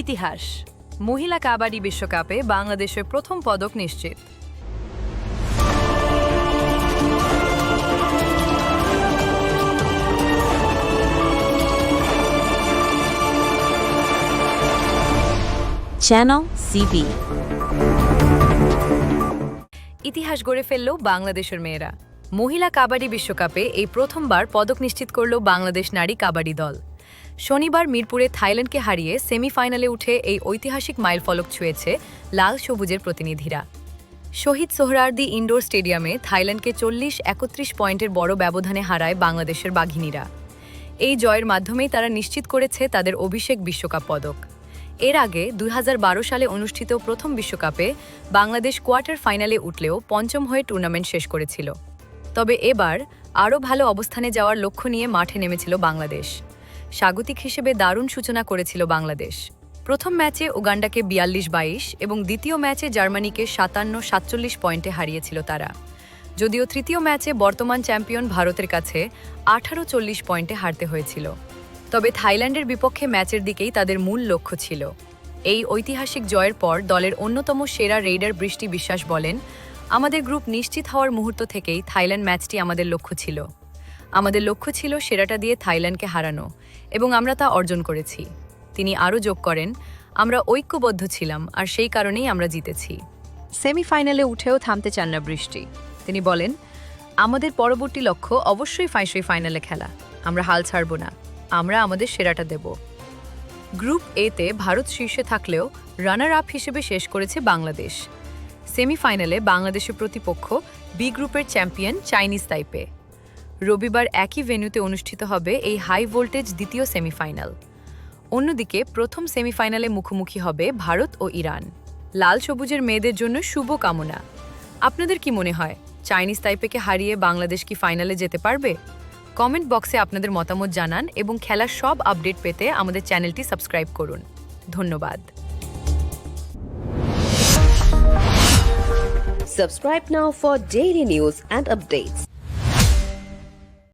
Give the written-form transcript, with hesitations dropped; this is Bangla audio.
ইতিহাস মহিলা কাবাডি বিশ্বকাপে বাংলাদেশের প্রথম পদক নিশ্চিত। Channel CB ইতিহাস গড়ে ফেলল বাংলাদেশের মেয়েরা। মহিলা কাবাডি বিশ্বকাপে এই প্রথমবার পদক নিশ্চিত করল বাংলাদেশ নারী কাবাডি দল। শনিবার মিরপুরে থাইল্যান্ডকে হারিয়ে সেমিফাইনালে উঠে এই ঐতিহাসিক মাইলফলক ছুঁয়েছে লাল সবুজের প্রতিনিধিরা। শহীদ সোহরাওয়ার্দী ইনডোর স্টেডিয়ামে থাইল্যান্ডকে 40-31 পয়েন্টের বড় ব্যবধানে হারায় বাংলাদেশের বাঘিনীরা। এই জয়ের মাধ্যমেই তারা নিশ্চিত করেছে তাদের অভিষেক বিশ্বকাপ পদক। এর আগে 2012 সালে অনুষ্ঠিত প্রথম বিশ্বকাপে বাংলাদেশ কোয়ার্টার ফাইনালে উঠলেও পঞ্চম হয়ে টুর্নামেন্ট শেষ করেছিল। তবে এবার আরও ভালো অবস্থানে যাওয়ার লক্ষ্য নিয়ে মাঠে নেমেছিল বাংলাদেশ। স্বাগতিক হিসেবে দারুণ সূচনা করেছিল বাংলাদেশ। প্রথম ম্যাচে উগান্ডাকে 42-22 এবং দ্বিতীয় ম্যাচে জার্মানিকে 57-47 পয়েন্টে হারিয়েছিল তারা। যদিও তৃতীয় ম্যাচে বর্তমান চ্যাম্পিয়ন ভারতের কাছে 18-40 পয়েন্টে হারতে হয়েছিল। তবে থাইল্যান্ডের বিপক্ষে ম্যাচের দিকেই তাদের মূল লক্ষ্য ছিল। এই ঐতিহাসিক জয়ের পর দলের অন্যতম সেরা রেইডার বৃষ্টি বিশ্বাস বলেন, আমাদের গ্রুপ নিশ্চিত হওয়ার মুহূর্ত থেকেই থাইল্যান্ড ম্যাচটি আমাদের লক্ষ্য ছিল। আমাদের লক্ষ্য ছিল সেরাটা দিয়ে থাইল্যান্ডকে হারানো এবং আমরা তা অর্জন করেছি। তিনি আরও যোগ করেন, আমরা ঐক্যবদ্ধ ছিলাম আর সেই কারণেই আমরা জিতেছি। সেমিফাইনালে উঠেও থামতে চান না বৃষ্টি। তিনি বলেন, আমাদের পরবর্তী লক্ষ্য অবশ্যই ফাইনালে খেলা। আমরা হাল ছাড়ব না, আমরা আমাদের সেরাটা দেব। গ্রুপ এতে ভারত শীর্ষে থাকলেও রানার আপ হিসেবে শেষ করেছে বাংলাদেশ। সেমিফাইনালে বাংলাদেশের প্রতিপক্ষ বি গ্রুপের চ্যাম্পিয়ন চাইনিজ তাইপে। রবিবার একই ভেন্যুতে অনুষ্ঠিত হবে এই হাই ভোল্টেজ দ্বিতীয় সেমিফাইনাল। অন্যদিকে প্রথম সেমিফাইনালে মুখোমুখি হবে ভারত ও ইরান। লাল সবুজের মেয়েদের জন্য শুভ কামনা। আপনাদের কি মনে হয়, চাইনিজ তাইপেকে হারিয়ে বাংলাদেশ কি ফাইনালে যেতে পারবে? কমেন্ট বক্সে আপনাদের মতামত জানান এবং খেলার সব আপডেট পেতে আমাদের চ্যানেলটি সাবস্ক্রাইব করুন। ধন্যবাদ। Subscribe now for daily news and updates.